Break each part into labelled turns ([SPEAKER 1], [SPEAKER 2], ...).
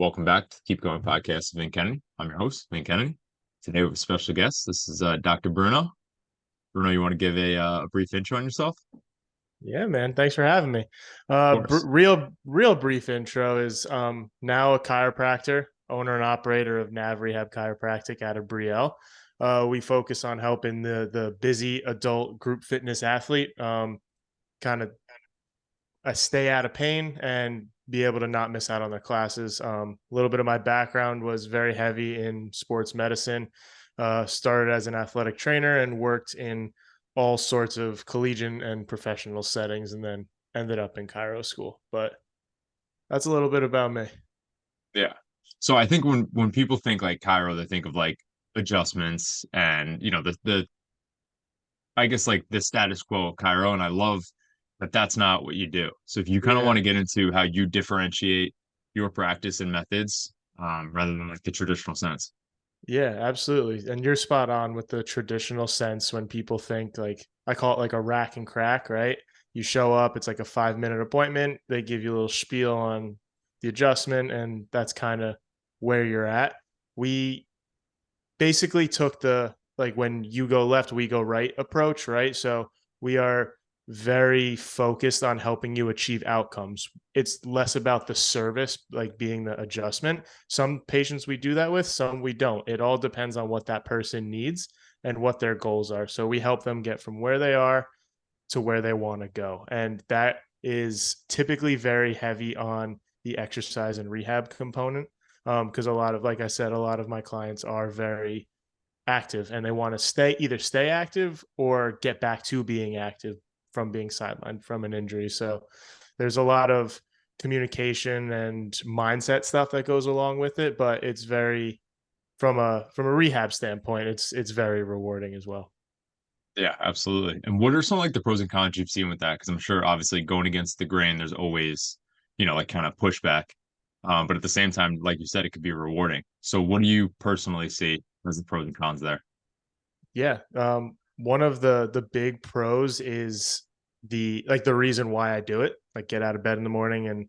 [SPEAKER 1] Welcome back to the Keep Going podcast with Vin Kennedy. I'm your host, Vin Kennedy. Today we have a special guest. This is Dr. Bruno. Bruno, you want to give a brief intro on yourself?
[SPEAKER 2] Yeah, man. Thanks for having me.
[SPEAKER 1] Of course.
[SPEAKER 2] Real brief intro is now a chiropractor, owner and operator of Nav Rehab Chiropractic out of Brielle. We focus on helping the busy adult group fitness athlete kind of stay out of pain and be able to not miss out on their classes. A little bit of my background was very heavy in sports medicine. Started as an athletic trainer and worked in all sorts of collegiate and professional settings, and then ended up in Cairo school. But that's a little bit about me.
[SPEAKER 1] Yeah. So I think when people think like Cairo, they think of like adjustments and the I guess like the status quo of Cairo, and I love that that's not what you do. So if you kind of want
[SPEAKER 2] Yeah.
[SPEAKER 1] to get into how you differentiate your practice and methods, rather than like the traditional sense.
[SPEAKER 2] Yeah, absolutely. And you're spot on with the traditional sense when people think like I call it like a rack and crack, right? You show up, it's like a 5 minute appointment. They give you a little spiel on the adjustment, and that's kind of where you're at. We basically took the like when you go left, we go right approach, right? So we are very focused on helping you achieve outcomes. It's less about the service, like being the adjustment. Some patients we do that with, some we don't. It all depends on what that person needs and what their goals are. So we help them get from where they are to where they want to go. And that is typically very heavy on the exercise and rehab component. Because a lot of, like I said, a lot of my clients are very active and they want to stay active or get back to being active from being sidelined from an injury. So there's a lot of communication and mindset stuff that goes along with it, but it's very from a rehab standpoint, it's very rewarding as well.
[SPEAKER 1] Yeah, absolutely. And what are some like the pros and cons you've seen with that? Because I'm sure obviously going against the grain, there's always, like kind of pushback. But at the same time, like you said, it could be rewarding. So what do you personally see as the pros and cons there?
[SPEAKER 2] Yeah. One of the big pros is the reason why I do it, like get out of bed in the morning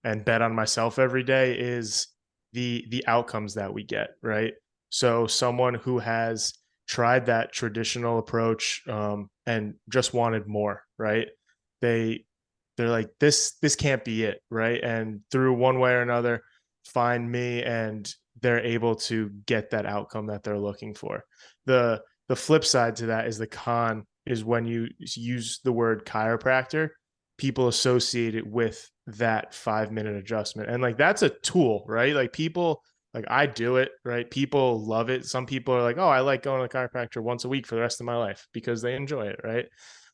[SPEAKER 2] and bet on myself every day is the outcomes that we get, right? So someone who has tried that traditional approach and just wanted more, right? They they're like this can't be it, right? And through one way or another, find me and they're able to get that outcome that they're looking for. The flip side to that is the con is when you use the word chiropractor, people associate it with that 5 minute adjustment. And like that's a tool, right? Like people like I do it, right? People love it. Some people are like, oh, I like going to the chiropractor once a week for the rest of my life because they enjoy it, right?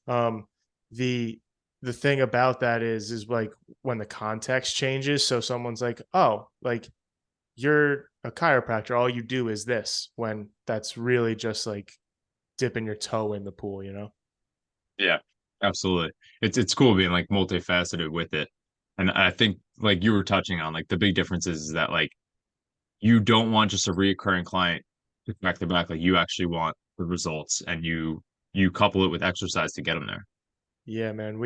[SPEAKER 2] Um, the the thing about that is like when the context changes. So someone's like, oh, like you're a chiropractor, all you do is this, when that's really just like dipping your toe in the pool, you know?
[SPEAKER 1] Yeah, absolutely. It's cool being like multifaceted with it. And I think like you were touching on, like the big difference is that like you don't want just a reoccurring client back to back. Like you actually want the results and you couple it with exercise to get them there.
[SPEAKER 2] Yeah, man.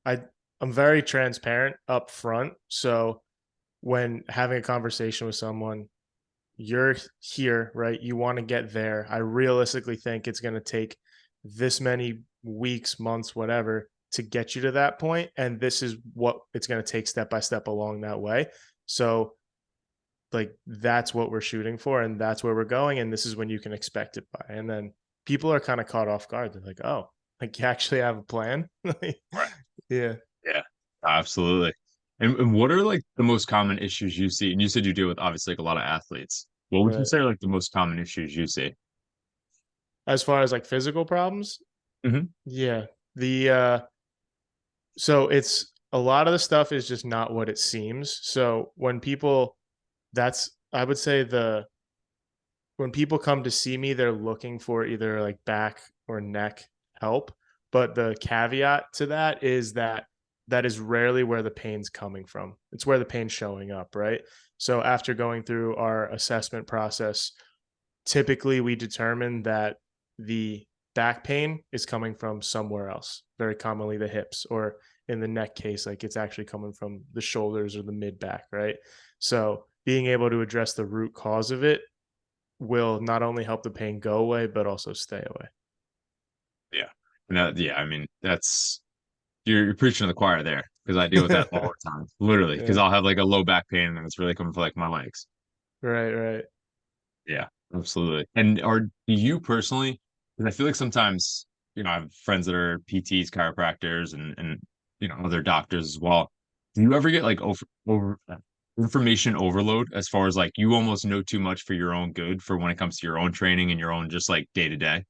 [SPEAKER 2] I I'm very transparent up front. So when having a conversation with someone, you're here, right? You want to get there. I realistically think it's going to take this many weeks, months, whatever to get you to that point. And this is what it's going to take step by step along that way. So like that's what we're shooting for and that's where we're going and this is when you can expect it by, and then people are kind of caught off guard. They're like, oh, like you actually have a plan.
[SPEAKER 1] Right.
[SPEAKER 2] Yeah.
[SPEAKER 1] Yeah, absolutely. And what are like the most common issues you see? And you said you deal with obviously like a lot of athletes. What would you
[SPEAKER 2] Right.
[SPEAKER 1] say are like the most common issues you see?
[SPEAKER 2] As far as like physical problems,
[SPEAKER 1] Hmm.
[SPEAKER 2] yeah, the so it's a lot of the stuff is just not what it seems. So when people that's I would say the when people come to see me, they're looking for either like back or neck help. But the caveat to that is that that is rarely where the pain's coming from. It's where the pain's showing up, right? So after going through our assessment process, typically we determine that the back pain is coming from somewhere else, very commonly the hips, or in the neck case, like it's actually coming from the shoulders or the mid back, right? So being able to address the root cause of it will not only help the pain go away, but also stay away.
[SPEAKER 1] Yeah. No, yeah, I mean, you're preaching to the choir there because I deal with that all the time, literally. Because
[SPEAKER 2] Yeah.
[SPEAKER 1] I'll have like a low back pain and it's really coming from like my legs.
[SPEAKER 2] Right, right.
[SPEAKER 1] Yeah, absolutely. And do you personally, because I feel like sometimes, I have friends that are PTs, chiropractors, and other doctors as well. Do you ever get like over information overload as far as like you almost know too much for your own good for when it comes to your own training and your own just like day to day?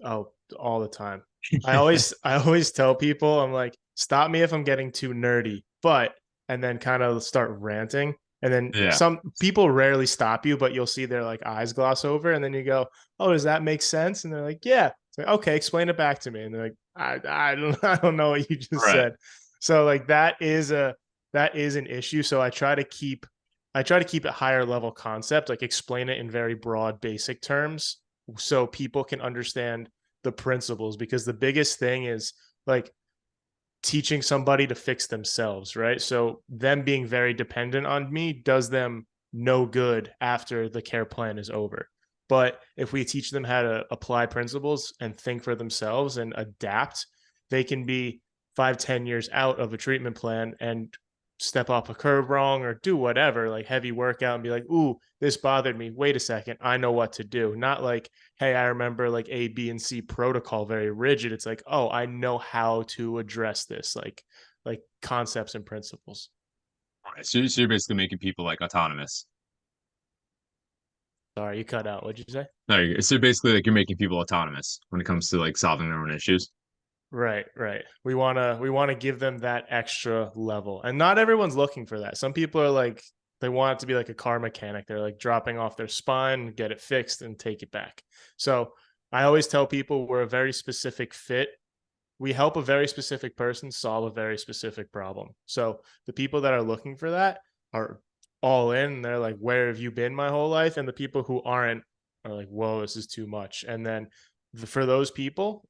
[SPEAKER 2] Oh, all the time. I always tell people, I'm like, stop me if I'm getting too nerdy, but and then kind of start ranting. And then
[SPEAKER 1] Yeah,
[SPEAKER 2] some people rarely stop you, but you'll see their like eyes gloss over, and then you go, "Oh, does that make sense?" And they're like, "Yeah." It's like, "Okay, explain it back to me." And they're like, "I don't I don't know what you just
[SPEAKER 1] right.
[SPEAKER 2] said." So like that is an issue. So I try to keep it higher level concept, like explain it in very broad, basic terms, so people can understand the principles, because the biggest thing is like teaching somebody to fix themselves, right? So them being very dependent on me does them no good after the care plan is over. But if we teach them how to apply principles and think for themselves and adapt, they can be 5, 10 years out of a treatment plan and step off a curb wrong or do whatever, like heavy workout, and be like, ooh, this bothered me. Wait a second. I know what to do. Not like, hey, I remember like A, B, and C protocol, very rigid. It's like, oh, I know how to address this, like concepts and principles.
[SPEAKER 1] Right. So you're basically making people like autonomous.
[SPEAKER 2] Sorry, you cut out. What'd you say?
[SPEAKER 1] There you go. So basically, like you're making people autonomous when it comes to like solving their own issues.
[SPEAKER 2] Right, right. We wanna give them that extra level. And not everyone's looking for that. Some people are like, they want it to be like a car mechanic. They're like dropping off their spine, get it fixed, and take it back. So I always tell people we're a very specific fit. We help a very specific person solve a very specific problem. So the people that are looking for that are all in. They're like, where have you been my whole life? And the people who aren't are like, whoa, this is too much. And then for those people,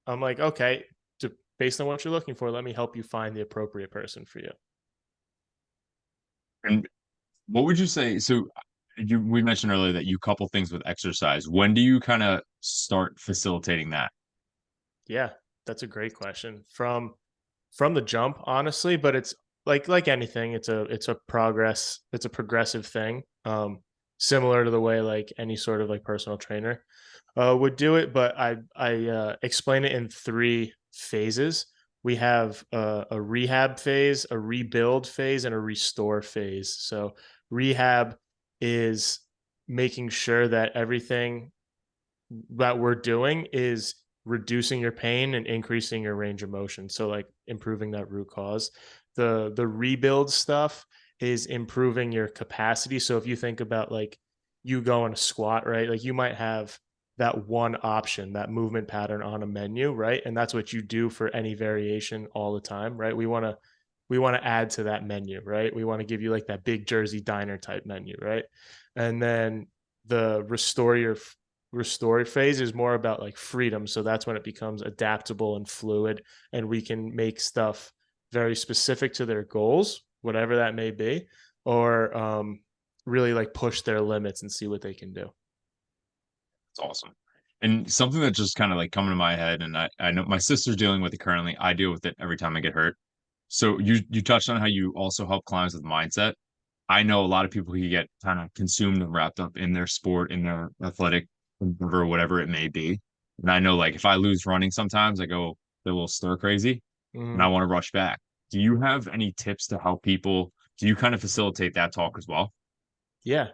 [SPEAKER 2] I'm like, okay, based on what you're looking for, let me help you find the appropriate person for you.
[SPEAKER 1] And what would you say? So we mentioned earlier that you couple things with exercise. When do you kind of start facilitating that?
[SPEAKER 2] Yeah, that's a great question. From the jump, honestly, but it's like anything, it's a progressive thing. Similar to the way like any sort of like personal trainer would do it, but I explain it in 3 phases. We have a rehab phase, a rebuild phase, and a restore phase. So rehab is making sure that everything that we're doing is reducing your pain and increasing your range of motion. So like improving that root cause. The rebuild stuff is improving your capacity. So if you think about like you go in a squat, right? Like you might have that one option, that movement pattern on a menu, right? And that's what you do for any variation all the time, right? We want to add to that menu, right? We want to give you like that big Jersey diner type menu, right? And then the restore phase is more about like freedom. So that's when it becomes adaptable and fluid, and we can make stuff very specific to their goals, whatever that may be, or really like push their limits and see what they can do.
[SPEAKER 1] It's awesome. And something that just kind of like coming to my head, and I know my sister's dealing with it currently. I deal with it every time I get hurt. So you touched on how you also help clients with mindset. I know a lot of people who get kind of consumed and wrapped up in their sport, in their athletic endeavor, whatever it may be. And I know like if I lose running sometimes I go a little stir crazy and I
[SPEAKER 2] Mhm.
[SPEAKER 1] want to rush back. Do you have any tips to help people? Do you kind of facilitate that talk as well?
[SPEAKER 2] Yeah,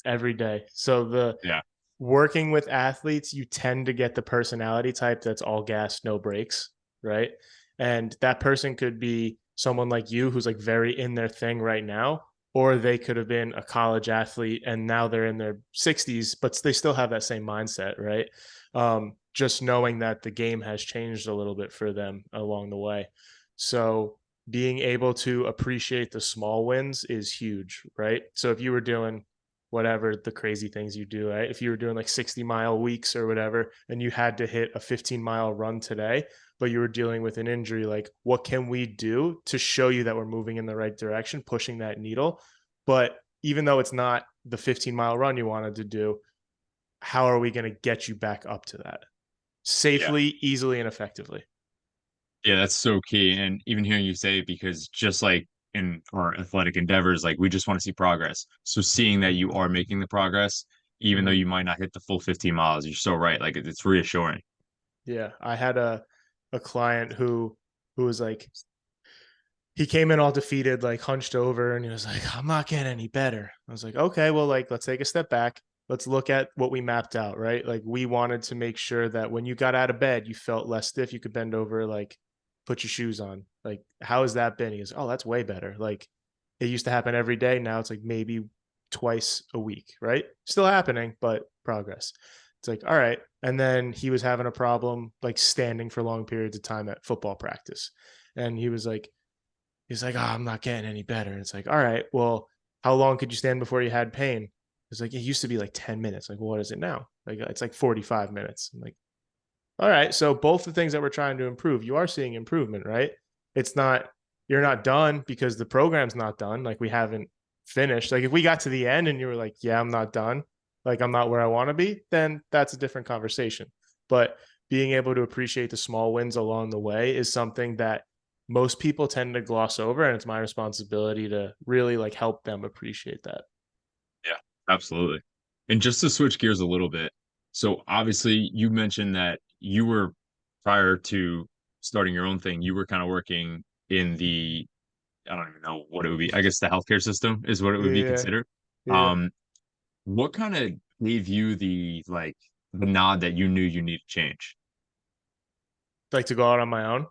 [SPEAKER 2] every day. So the
[SPEAKER 1] Yeah.
[SPEAKER 2] working with athletes, you tend to get the personality type that's all gas, no brakes, right? And that person could be someone like you who's like very in their thing right now, or they could have been a college athlete and now they're in their 60s, but they still have that same mindset, right? Just knowing that the game has changed a little bit for them along the way. So being able to appreciate the small wins is huge, right? So if you were doing whatever the crazy things you do, right? If you were doing like 60-mile weeks or whatever, and you had to hit a 15-mile run today, but you were dealing with an injury, like what can we do to show you that we're moving in the right direction, pushing that needle? But even though it's not the 15-mile run you wanted to do, how are we going to get you back up to that
[SPEAKER 1] Yeah.
[SPEAKER 2] safely, easily, and effectively?
[SPEAKER 1] Yeah, that's so key. And even hearing you say it, because just like in our athletic endeavors, like we just want to see progress. So seeing that you are making the progress, even though
[SPEAKER 2] Mhm.
[SPEAKER 1] you might not hit the full 15 miles, you're so right. Like it's reassuring.
[SPEAKER 2] Yeah, I had a client who was like, he came in all defeated, like hunched over, and he was like, "I'm not getting any better." I was like, "Okay, well, like let's take a step back. Let's look at what we mapped out, right? Like we wanted to make sure that when you got out of bed, you felt less stiff. You could bend over, like put your shoes on. Like how has that been?" He goes, "Oh, that's way better. Like it used to happen every day. Now it's like maybe twice a week, right? Still happening, but progress." It's like, all right. And then he was having a problem like standing for long periods of time at football practice. And he's like, "Oh, I'm not getting any better." And it's like, all right, well, how long could you stand before you had pain? It's like, it used to be like 10 minutes. Like, well, what is it now? Like, it's like 45 minutes. I'm like, all right. So both the things that we're trying to improve, you are seeing improvement, right? It's not, you're not done because the program's not done. Like we haven't finished. Like if we got to the end and you were like, yeah, I'm not done, like I'm not where I want to be, then that's a different conversation. But being able to appreciate the small wins along the way is something that most people tend to gloss over. And it's my responsibility to really like help them appreciate that.
[SPEAKER 1] Yeah, absolutely. And just to switch gears a little bit, so obviously you mentioned that you were prior to starting your own thing, you were kind of working in the, I don't even know what it would be. I guess the healthcare system is what it would be
[SPEAKER 2] Yeah.
[SPEAKER 1] considered.
[SPEAKER 2] Yeah.
[SPEAKER 1] Um, what kind of gave you the nod that you knew you need to change?
[SPEAKER 2] Like to go out on my own.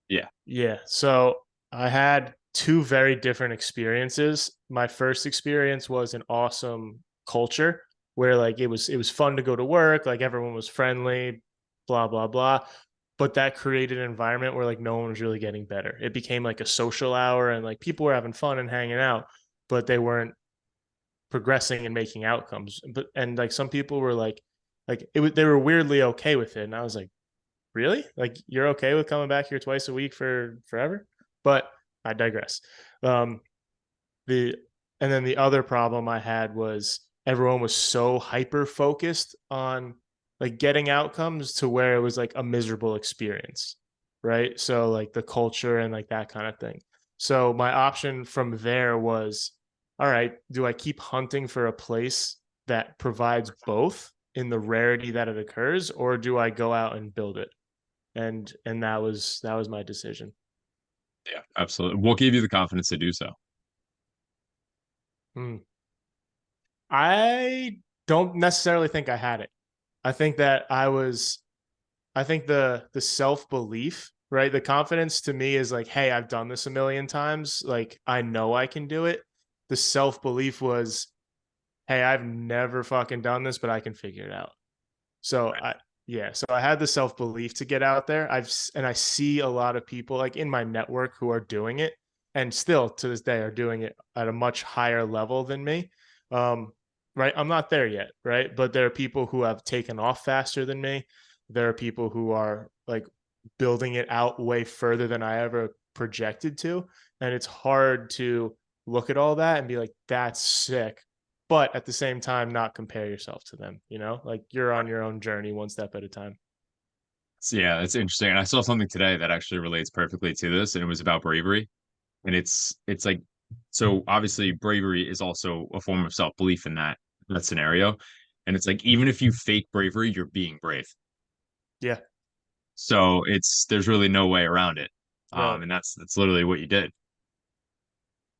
[SPEAKER 1] Yeah.
[SPEAKER 2] Yeah. So I had two very different experiences. My first experience was an awesome culture where like it was fun to go to work, like everyone was friendly, blah blah blah. But that created an environment where like no one was really getting better. It became like a social hour and like people were having fun and hanging out, but they weren't progressing and making outcomes. But and like some people were like it was they were weirdly okay with it. And I was like, really? Like you're okay with coming back here twice a week for forever? But I digress. Um, the and then the other problem I had was everyone was so hyper focused on like getting outcomes to where it was like a miserable experience, right? So like the culture and like that kind of thing. So my option from there was, all right, do I keep hunting for a place that provides both in the rarity that it occurs, or do I go out and build it? And that was my decision.
[SPEAKER 1] Yeah, absolutely. What gave you the confidence to do so?
[SPEAKER 2] Hmm. I don't necessarily think I had it. I think that I think the self-belief, right? The confidence to me is like, "Hey, I've done this a million times, like, I know I can do it." The self-belief was, "Hey, I've never fucking done this, but I can figure it out." So
[SPEAKER 1] Right.
[SPEAKER 2] I yeah, so I had the self-belief to get out there. And I see a lot of people like in my network who are doing it and still to this day are doing it at a much higher level than me. Um, right? I'm not there yet, right? But there are people who have taken off faster than me. There are people who are like building it out way further than I ever projected to. And it's hard to look at all that and be like, that's sick, but at the same time not compare yourself to them, like you're on your own journey one step at a time.
[SPEAKER 1] So, yeah, it's interesting. And I saw something today that actually relates perfectly to this, and it was about bravery. And it's like, so obviously bravery is also a form of self-belief in that scenario. And it's like even if you fake bravery, you're being brave.
[SPEAKER 2] Yeah.
[SPEAKER 1] So it's there's really no way around it.
[SPEAKER 2] No.
[SPEAKER 1] And that's literally what you did.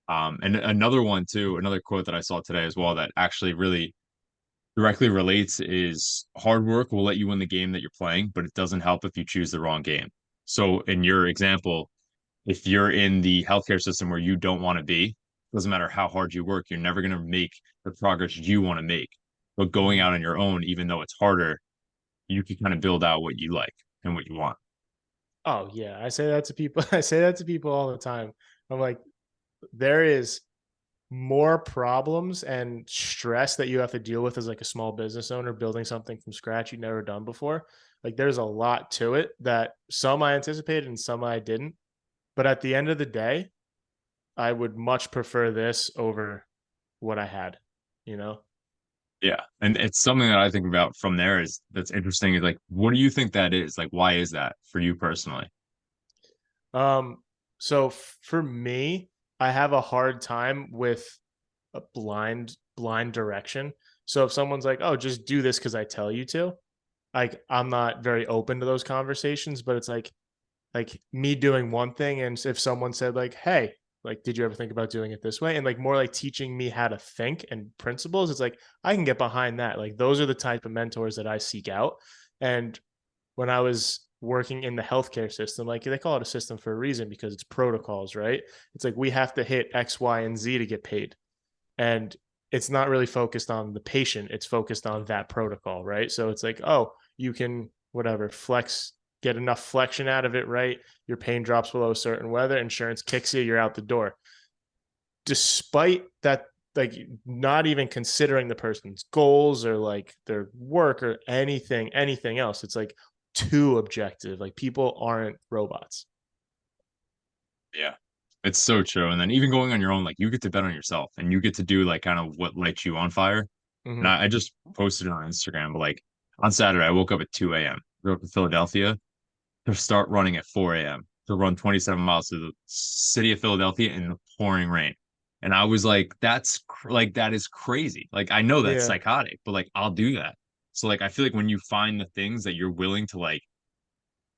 [SPEAKER 1] And another one too, another quote that I saw today as well that actually really directly relates is hard work will let you win the game that you're playing, but it doesn't help if you choose the wrong game. So in your example, if you're in the healthcare system where you don't want to be, doesn't matter how hard you work, you're never going to make the progress you want to make. But going
[SPEAKER 2] Mhm.
[SPEAKER 1] out on your own, even though it's harder, you can kind of build out what you like and what you want.
[SPEAKER 2] Oh yeah, I say that to people. I say that to people all the time. I'm like, there is more problems and stress that you have to deal with as like a small business owner building something from scratch you've never done before. Like there's a lot to it that some I anticipated and some I didn't. But at the end of the day, I would much prefer this over what I had, you know?
[SPEAKER 1] Yeah. And it's something that I think about from there is that's interesting is like, what do you think that is? Like, why is that for you personally?
[SPEAKER 2] Um, so for me, I have a hard time with a blind direction. So if someone's like, "Oh, just do this because I tell you to," like I'm not very open to those conversations. But it's like me doing one thing, and if someone said like, "Hey, like, did you ever think about doing it this way?" and like more like teaching me how to think and principles, it's like I can get behind that. Like those are the type of mentors that I seek out. And when I was working in the healthcare system, like they call it a system for a reason because it's protocols, right? It's like we have to hit X, Y, and Z to get paid. And it's not really focused on the patient, it's focused on that protocol, right? So it's like, oh, you can whatever flex, get enough flexion out of it, right? Your pain drops below a certain weather, insurance kicks you, you're out the door. Despite that, like not even considering the person's goals or like their work or anything else, it's like too objective. Like people aren't robots.
[SPEAKER 1] Yeah. It's so true. And then even going on your own, like you get to bet on yourself and you get to do like kind of what lights you on fire. And
[SPEAKER 2] Hmm.
[SPEAKER 1] I just posted it on Instagram, but like on Saturday, I woke up at 2 a.m., drove to Philadelphia to start running at 4 a.m. to run 27 miles through the city of Philadelphia in the pouring rain. And I was like, like, that is crazy. Like, I know that's
[SPEAKER 2] Yeah.
[SPEAKER 1] psychotic, but like, I'll do that. So, like, I feel like when you find the things that you're willing to like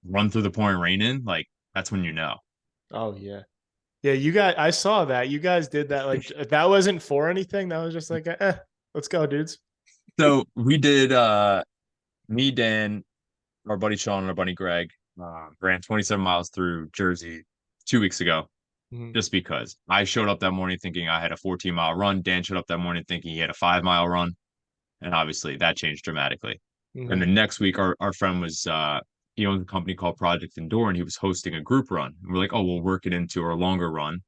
[SPEAKER 1] run through the pouring rain in, like, that's when you know.
[SPEAKER 2] Oh yeah. Yeah, you guys, I saw that. You guys did that. Like, that wasn't for anything. That was just like, let's go, dudes.
[SPEAKER 1] So we did me, Dan, our buddy Sean, and our buddy Greg ran 27 miles through Jersey 2 weeks ago,
[SPEAKER 2] Hmm.
[SPEAKER 1] just because I showed up that morning thinking I had a 14-mile run. Dan showed up that morning thinking he had a 5 mile run. And obviously that changed dramatically. And
[SPEAKER 2] Hmm.
[SPEAKER 1] the next week, our friend was, he owns a company called Project Endure, and he was hosting a group run. And we're like, oh, we'll work it into our longer run.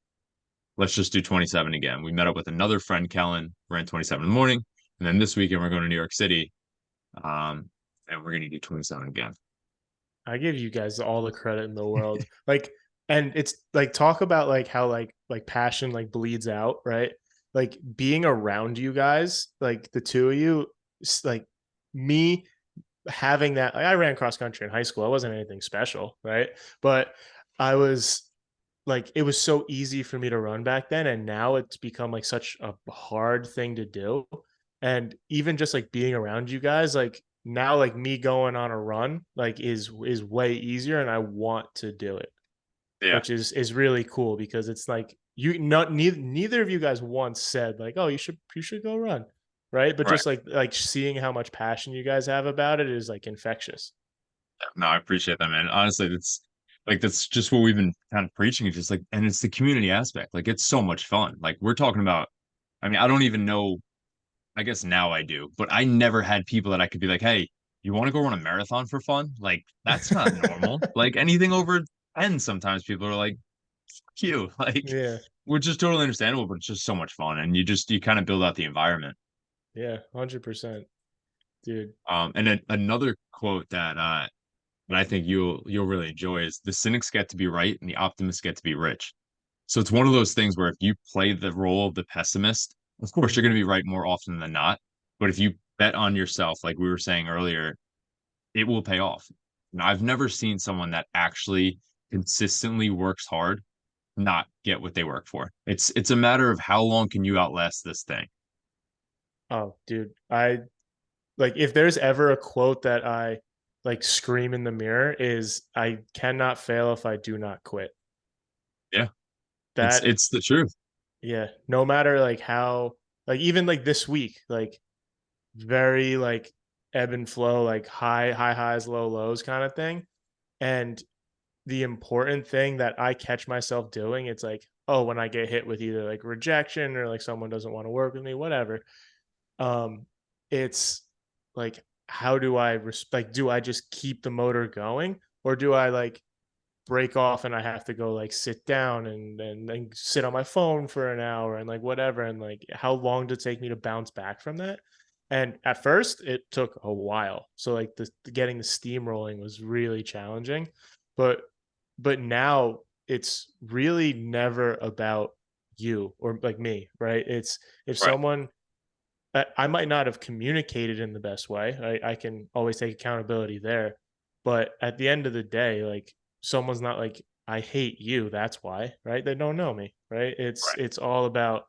[SPEAKER 1] Let's just do 27 again. We met up with another friend, Kellen, ran 27 in the morning. And then this weekend, we're going to New York City, um, and we're going to do 27 again.
[SPEAKER 2] I give you guys all the credit in the world. Like, and it's like talk about like how like passion like bleeds out, right? Like being around you guys, like the two of you, like me having that. Like I ran cross country in high school. I wasn't anything special, right? But I was like it was so easy for me to run back then, and now it's become like such a hard thing to do. And even just like being around you guys, like now like me going on a run like is way easier, and I want to do it,
[SPEAKER 1] Yeah,
[SPEAKER 2] which is really cool because it's like you not neither of you guys once said like, oh, you should go run, right? But
[SPEAKER 1] right.
[SPEAKER 2] just like seeing how much passion you guys have about it is like infectious.
[SPEAKER 1] No, I appreciate that, man. Honestly, that's just what we've been kind of preaching. It's just like, and it's the community aspect. Like, it's so much fun. Like, we're talking about, I mean, I don't even know. I guess now I do, but I never had people that I could be like, hey, you want to go run a marathon for fun? Like, that's not normal. Like, anything over 10, sometimes people are like, you, like,
[SPEAKER 2] Yeah,
[SPEAKER 1] which is totally understandable, but it's just so much fun. And you kind of build out the environment.
[SPEAKER 2] yeah, 100%, dude.
[SPEAKER 1] And then another quote that I think you'll really enjoy is the cynics get to be right and the optimists get to be rich. So it's one of those things where if you play the role of the pessimist, of course you're
[SPEAKER 2] Mhm.
[SPEAKER 1] going to be right more often than not. But if you bet on yourself, like we were saying earlier, it will pay off. Now, I've never seen someone that actually consistently works hard not get what they work for. It's a matter of how long can you outlast this thing.
[SPEAKER 2] Oh, dude, I like if there's ever a quote that I like scream in the mirror is I cannot fail if I do not quit.
[SPEAKER 1] Yeah,
[SPEAKER 2] That
[SPEAKER 1] it's the truth.
[SPEAKER 2] yeah, no matter like how like even like this week, like very like ebb and flow, like high highs, low lows kind of thing. And the important thing that I catch myself doing, it's like, oh, when I get hit with either like rejection or like someone doesn't want to work with me, whatever, um, it's like, how do I like, do I just keep the motor going or do I like break off and I have to go like sit down and sit on my phone for an hour and like whatever, and like how long did it take me to bounce back from that? And at first it took a while. So like the getting the steam rolling was really challenging. But but now it's really never about you or like me, right? It's if
[SPEAKER 1] Right.
[SPEAKER 2] someone I might not have communicated in the best way. I can always take accountability there. But at the end of the day, like someone's not like, I hate you. That's why, right? They don't know me, right?
[SPEAKER 1] Right.
[SPEAKER 2] It's all about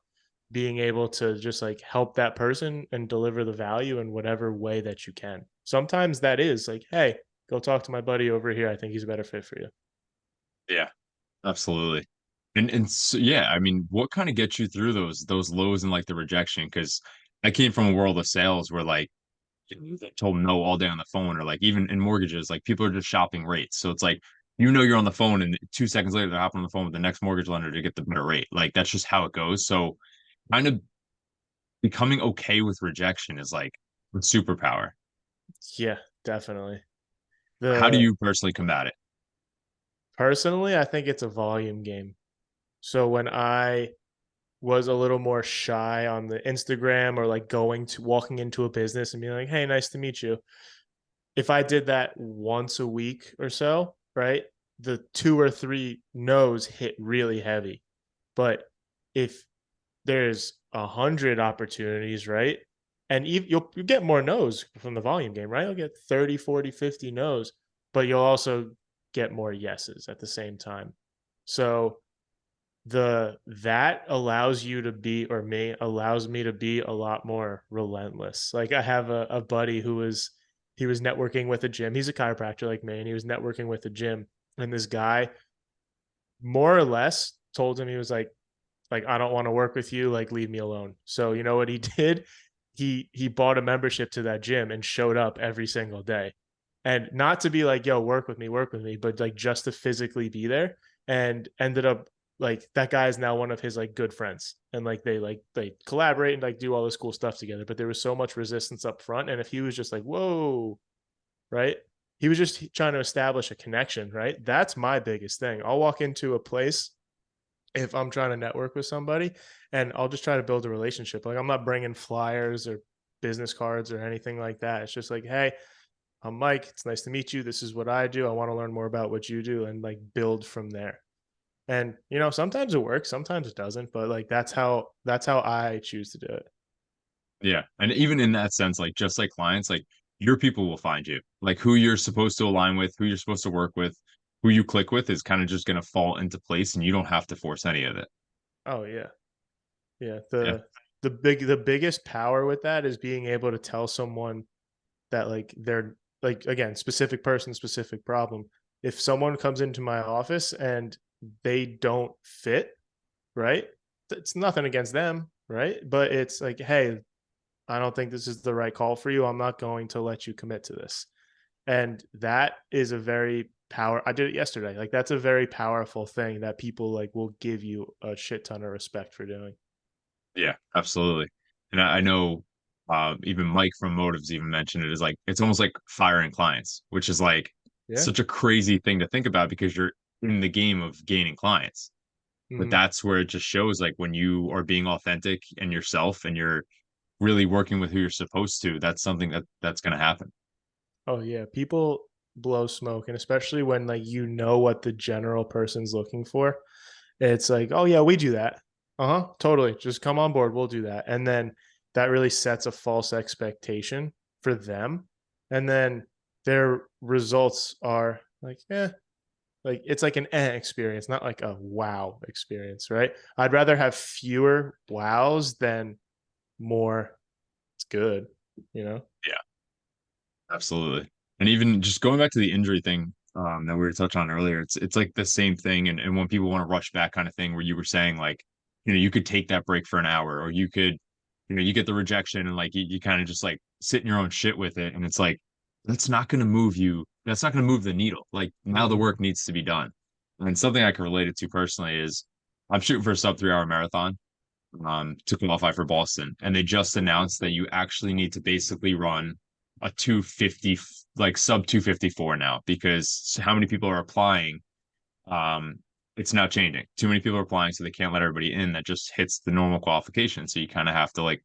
[SPEAKER 2] being able to just like help that person and deliver the value in whatever way that you can. Sometimes that is like, hey, go talk to my buddy over here. I think he's a better fit for you.
[SPEAKER 1] Yeah. Absolutely. And so, yeah, I mean, what kind of gets you through those lows and like the rejection? Because I came from a world of sales where like they told no all day on the phone, or like even in mortgages, like people are just shopping rates. So it's like you're on the phone, and 2 seconds later they're hopping on the phone with the next mortgage lender to get the better rate. Like that's just how it goes. So kind of becoming okay with rejection is like a superpower.
[SPEAKER 2] Yeah, definitely.
[SPEAKER 1] How do
[SPEAKER 2] The
[SPEAKER 1] you personally combat it?
[SPEAKER 2] Personally, I think it's a volume game. So when I was a little more shy on the Instagram or like going to walking into a business and being like, "Hey, nice to meet you." If I did that once a week or so, right? The 2 or 3 no's hit really heavy. But if there's 100 opportunities, right? And you'll get more no's from the volume game, right? You'll get 30, 40, 50 no's, but you'll also get more yeses at the same time. So the that allows you to be or me allows me to be a lot more relentless. Like I have a buddy who was he was networking with a gym. He's a chiropractor like me, and he was networking with a gym. And this guy more or less told him he was like, I don't want to work with you, like leave me alone. So you know what he did? He bought a membership to that gym and showed up every single day. And not to be like, yo, work with me, but like just to physically be there, and ended up like that guy is now one of his like good friends. And like they collaborate and like do all this cool stuff together. But there was so much resistance up front. And if he was just like, whoa, right? He was just trying to establish a connection, right? That's my biggest thing. I'll walk into a place if I'm trying to network with somebody, and I'll just try to build a relationship. Like I'm not bringing flyers or business cards or anything like that. It's just like, hey, I'm Mike. It's nice to meet you. This is what I do. I want to learn more about what you do and like build from there. And sometimes it works, sometimes it doesn't, but like that's how I choose to do it.
[SPEAKER 1] Yeah. And even in that sense, like just like clients, like your people will find you. Like who you're supposed to align with, who you're supposed to work with, who you click with is kind of just going to fall into place and you don't have to force any of it.
[SPEAKER 2] Oh yeah. Yeah.
[SPEAKER 1] Yeah.
[SPEAKER 2] The biggest power with that is being able to tell someone that like they're like again specific person specific problem. If someone comes into my office and they don't fit, right, it's nothing against them, right, but it's like, hey, I don't think this is the right call for you. I'm not going to let you commit to this. And that is a very power I did it yesterday. Like that's a very powerful thing that people like will give you a shit ton of respect for doing.
[SPEAKER 1] Yeah, absolutely. And I know even Mike from Motives even mentioned it is like it's almost like firing clients, which is like
[SPEAKER 2] Yeah.
[SPEAKER 1] such a crazy thing to think about because you're in the game of gaining clients. But
[SPEAKER 2] Hmm.
[SPEAKER 1] that's where it just shows like when you are being authentic and yourself and you're really working with who you're supposed to, that's something that's going to happen.
[SPEAKER 2] Oh yeah, people blow smoke, and especially when like what the general person's looking for. It's like, oh yeah, we do that. Uh-huh, totally. Just come on board, we'll do that. And then that really sets a false expectation for them. And then their results are like, like it's like an experience, not like a wow experience, right? I'd rather have fewer wows than more it's good, you know?
[SPEAKER 1] Yeah, absolutely. And even just going back to the injury thing that we were touching on earlier, it's like the same thing. And when people want to rush back kind of thing where you were saying like, you could take that break for an hour or you could, you get the rejection and like you kind of just like sit in your own shit with it. And it's like, that's not going to move you. That's not going to move the needle. Like now the
[SPEAKER 2] Mhm.
[SPEAKER 1] work needs to be done. And something I can relate it to personally is I'm shooting for a sub 3 hour marathon to qualify for Boston. And they just announced that you actually need to basically run a 250, like sub 254 now, because how many people are applying? Um, it's now changing. Too many people are applying, so they can't let everybody in that just hits the normal qualification. So you kind of have to like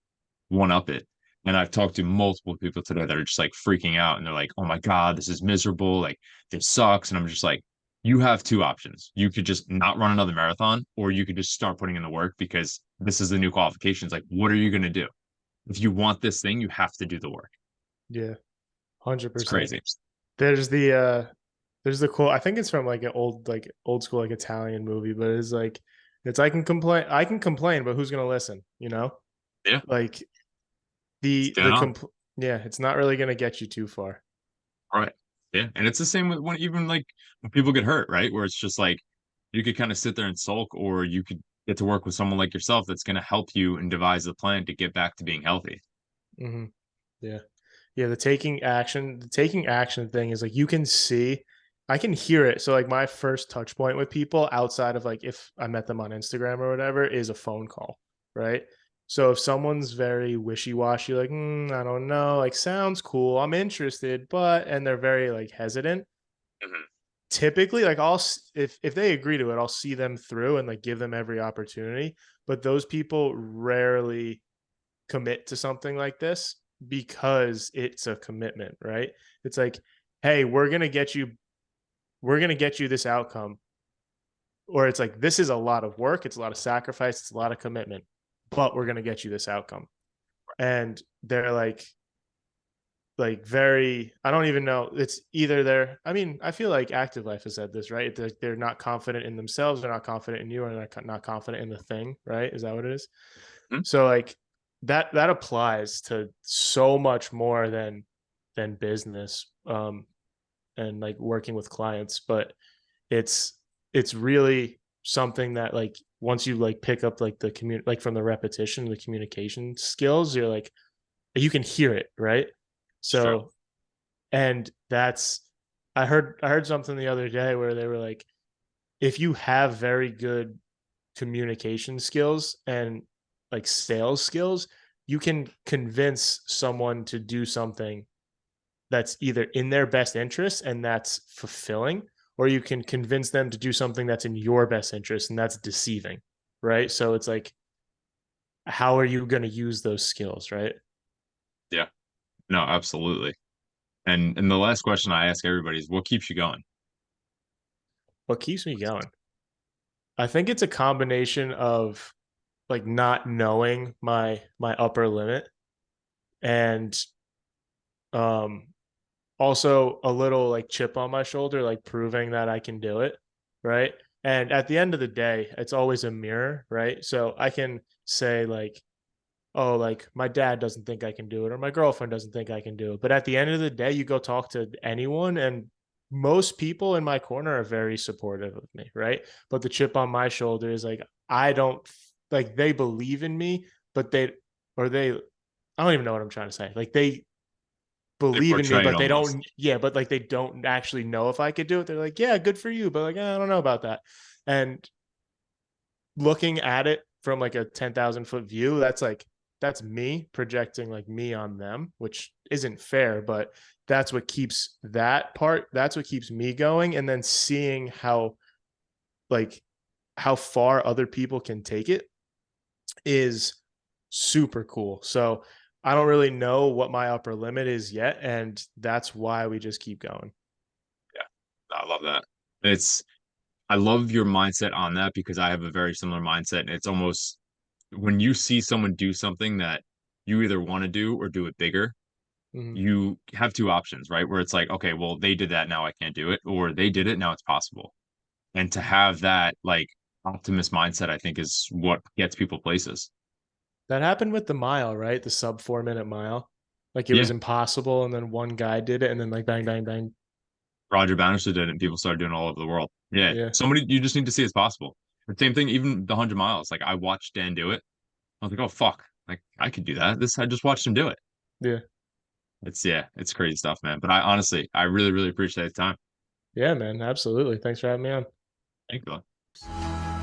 [SPEAKER 1] one up it. And I've talked to multiple people today that are just like freaking out and they're like, oh my God, this is miserable. Like this sucks. And I'm just like, you have two options. You could just not run another marathon, or you could just start putting in the work because this is the new qualifications. Like, what are you going to do? If you want this thing, you have to do the work.
[SPEAKER 2] Yeah,
[SPEAKER 1] It's
[SPEAKER 2] 100%.
[SPEAKER 1] crazy.
[SPEAKER 2] There's the quote. I think it's from like an old school like Italian movie, but it's like it's I can complain, but who's gonna listen? You know,
[SPEAKER 1] Yeah,
[SPEAKER 2] like
[SPEAKER 1] stand
[SPEAKER 2] the
[SPEAKER 1] on.
[SPEAKER 2] yeah, it's not really gonna get you too far.
[SPEAKER 1] All right. Yeah. And it's the same with when even like when people get hurt, right? Where it's just like you could kind of sit there and sulk, or you could get to work with someone like yourself that's going to help you and devise a plan to get back to being healthy.
[SPEAKER 2] Hmm. Yeah. Yeah, the taking action thing is like you can see, I can hear it. So like my first touch point with people outside of like if I met them on Instagram or whatever is a phone call, right? So if someone's very wishy-washy, like, I don't know, like sounds cool, I'm interested, but and they're very like hesitant,
[SPEAKER 1] Mhm.
[SPEAKER 2] typically like if they agree to it, I'll see them through and like give them every opportunity. But those people rarely commit to something like this because it's a commitment, right? It's like, hey, we're going to get you this outcome. Or it's like, this is a lot of work. It's a lot of sacrifice. It's a lot of commitment, but we're going to get you this outcome. And they're like very, I don't even know. It's either they're, I mean, I feel like Active Life has said this, right? They're not confident in themselves. They're not confident in you, or they're not confident in the thing, right? Is that what it is?
[SPEAKER 1] Mhm.
[SPEAKER 2] So like that applies to so much more than business, and like working with clients, but it's it's really something that like once you like pick up like the community like from the repetition, the communication skills, you're like you can hear it, right?
[SPEAKER 1] It's true.
[SPEAKER 2] So and that's I heard something the other day where they were like if you have very good communication skills and like sales skills, you can convince someone to do something that's either in their best interest and that's fulfilling, or you can convince them to do something that's in your best interest and that's deceiving, right? So it's like, how are you going to use those skills, right?
[SPEAKER 1] Yeah. No, absolutely. And the last question I ask everybody is what keeps you going?
[SPEAKER 2] What keeps me going? I think it's a combination of like not knowing my upper limit and um also a little like chip on my shoulder, like proving that I can do it. Right. And at the end of the day, it's always a mirror. Right. So I can say, like, oh, like my dad doesn't think I can do it, or my girlfriend doesn't think I can do it. But at the end of the day, you go talk to anyone, and most people in my corner are very supportive of me. Right. But the chip on my shoulder is like, I don't like they believe in me, but they, I don't even know what I'm trying to say. Like they
[SPEAKER 1] They
[SPEAKER 2] believe in me,
[SPEAKER 1] portray it
[SPEAKER 2] but they
[SPEAKER 1] almost.
[SPEAKER 2] don't. Yeah, but like they don't actually know if I could do it. They're like, yeah, good for you, but like I don't know about that. And looking at it from like a 10,000 foot view, that's like that's me projecting like me on them, which isn't fair, but that's what keeps that part. That's what keeps me going, and then seeing like how far other people can take it is super cool. So I don't really know what my upper limit is yet, and that's why we just keep going.
[SPEAKER 1] Yeah. I love that. It's I love your mindset on that because I have a very similar mindset. And it's almost when you see someone do something that you either want to do or do it bigger,
[SPEAKER 2] Mhm.
[SPEAKER 1] you have two options, right? Where it's like, okay, well, they did that, now I can't do it, or they did it, now it's possible. And to have that like optimist mindset, I think is what gets people places.
[SPEAKER 2] That happened with the mile, right? The sub 4 minute mile. Like it was
[SPEAKER 1] Yeah.
[SPEAKER 2] impossible, and then one guy did it, and then like bang, bang, bang.
[SPEAKER 1] Roger Bannister did it and people started doing it all over the world. Yeah.
[SPEAKER 2] Yeah,
[SPEAKER 1] Somebody you just need to see it's possible. The same thing, even the 100 miles. Like I watched Dan do it. I was like, oh fuck. Like I could do that. This I just watched him do it.
[SPEAKER 2] yeah,
[SPEAKER 1] It's yeah, it's crazy stuff, man. But I honestly, I really, really appreciate the time.
[SPEAKER 2] yeah, man. Absolutely. Thanks for having me on.
[SPEAKER 1] Thank you.